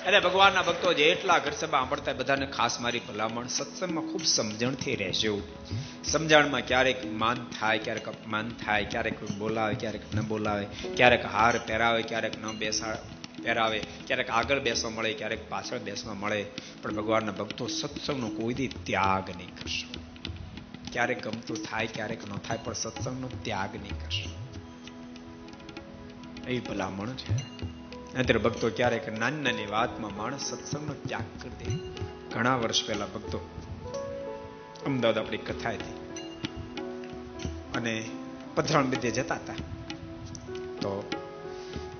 એટલે ભગવાનના ભક્તો જેટલા ઘર સભા સાંભળતા બધાને ખાસ મારી ભલામણ, સત્સંગમાં ખૂબ સમજણથી રહેજો. સમજણમાં ક્યારેક માન થાય, ક્યારેક અપમાન થાય, ક્યારેક બોલાવે, ક્યારેક ન બોલાવે, ક્યારેક હાર પહેરાવે, ક્યારેક ન પહેરાવે, ક્યારેક આગળ બેસવા મળે, ક્યારેક પાછળ બેસવા મળે. પણ ભગવાનના ભક્તો સત્સંગનો કોઈ દી ત્યાગ નહીં કરશો. ક્યારેક ગમતું થાય, ક્યારેક ન થાય, પણ સત્સંગનો ત્યાગ નહીં કરશો. એ ભલામણ છે. અત્યારે ભક્તો ક્યારેક નાની નાની વાતમાં માણસ સત્સંગનો ત્યાગ કરી દે. ઘણા વર્ષ પહેલા ભક્તો અમદાવાદ આપણી કથા હતી અને પધરામણ બધે જતા હતા, તો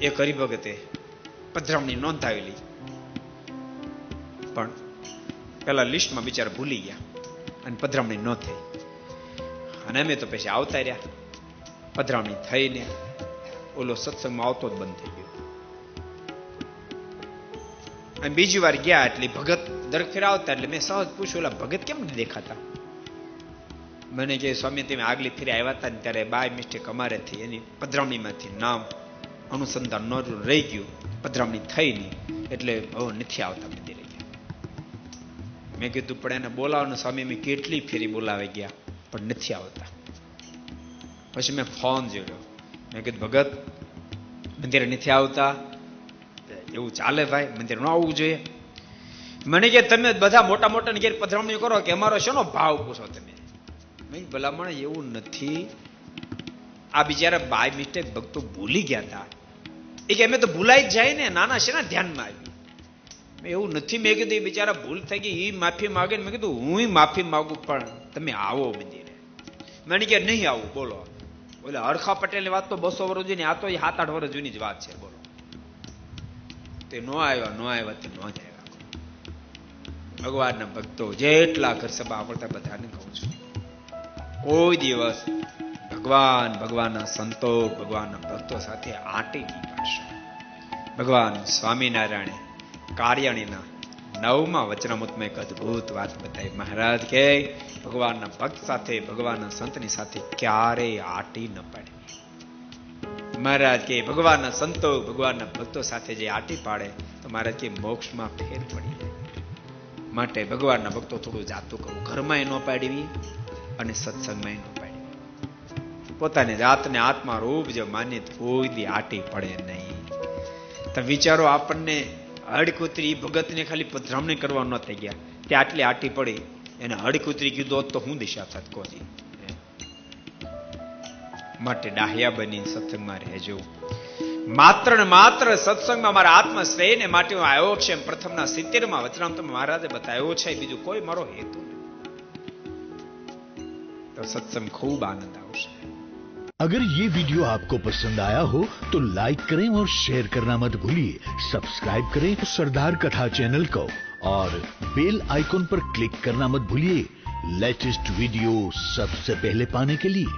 એક હરિભગતે પધરામણી નોંધાવેલી, પણ પેલા લિસ્ટમાં બિચારા ભૂલી ગયા અને પધરામણી ન થઈ. અને અમે તો પછી આવતા રહ્યા. પધરામણી થઈને ઓલો સત્સંગમાં આવતો જ બંધ થઈ ગયો. અને બીજી વાર ગયા એટલે ભગત દરેક ફેર આવતા, એટલે મેં સહજ પૂછ્યું, ઓલા ભગત કેમ નથી દેખાતા? મને કે સ્વામી તમે આગલી ફેરે આવ્યા હતા ને ત્યારે બાય મિસ્ટેક અમારેથી એની પધરામણીમાંથી નામ અનુસંધાન ન રહી ગયું, પધરામણી થઈ નહીં એટલે હવે નથી આવતા મંદિરે ગયા. મેં કીધું પણ એને બોલાવવાનું સ્વામી, મેં કેટલી ફેરી બોલાવી ગયા પણ નથી આવતા. પછી મેં ફોન જોયો, મેં કીધું ભગત મંદિરે નથી આવતા, એવું ચાલે ભાઈ, મંદિર ન આવવું જોઈએ. મને કે તમે બધા મોટા મોટા ઘેર પધરામણી કરો કે અમારો શેનો ભાવ પૂછો તમે? મેં ભલામણ એવું નથી, આ બિચારા બાય મિસ્ટેક ભક્તો ભૂલી ગયા હતા. એ કે અમે તો ભૂલાઈ જ જાય ને, નાના છે ને ધ્યાનમાં આવ્યું. એવું નથી, મેં કીધું એ બિચારા ભૂલ થઈ ગઈ, એ માફી માગે. મેં કીધું હું માફી માગું પણ તમે આવો મંદિરે. મને કે નહીં આવું. બોલો, બોલે હરખા પટેલની વાત તો 200 વર્ષ જૂની, આ તો 7-8 વર્ષ જૂની જ વાત છે. બોલો, તે નો આવ્યા તે નો જ આવ્યા. ભગવાનના ભક્તો જેટલા ઘર સભા આવડતા બધાને કહું છું, કોઈ દિવસ ભગવાનના સંતો, ભગવાનના ભક્તો સાથે આંટી નહીં પાડશો. ભગવાન સ્વામિનારાયણે કાર્યાણીના 9મા વચનામૃતમાં એક અદભુત વાત બતાવી. મહારાજ કે ભગવાનના ભક્ત સાથે, ભગવાનના સંતની સાથે ક્યારેય આંટી ન પાડવી. મહારાજ કે ભગવાનના સંતો, ભગવાનના ભક્તો સાથે જે આંટી પાડે તો મહારાજ કે મોક્ષમાં ફેર પડી જાય. માટે ભગવાનના ભક્તો થોડું જાતું કરવું, ઘરમાં ન પાડવી અને સત્સંગમાં ન પાડવી. પોતાની જાતને આત્મા રૂપ જો માની કોઈ દી આંટી પડે નહીં. તો વિચારો, આપણને હડકુતરી ભગતને ખાલી પધરામણી કરવા ન થઈ ગયા, તે આટલી આંટી પડી, એને હડકુતરી કીધો તો હું દિશા થાત કોજી. માટે ડાહ્યા બની સત્સંગમાં રહેજો. માત્ર ને માત્ર સત્સંગમાં મારા આત્મશ્રેયને માટે હું આવ્યો છે. પ્રથમના 70મા વચનામૃતમાં મહારાજે બતાવ્યો છે, બીજું કોઈ મારો હેતુ નથી. તો સત્સંગ ખૂબ આનંદ આવશે. अगर ये वीडियो आपको पसंद आया हो तो लाइक करें और शेयर करना मत भूलिए. सब्सक्राइब करें सरदार कथा चैनल को और बेल आइकॉन पर क्लिक करना मत भूलिए लेटेस्ट वीडियो सबसे पहले पाने के लिए.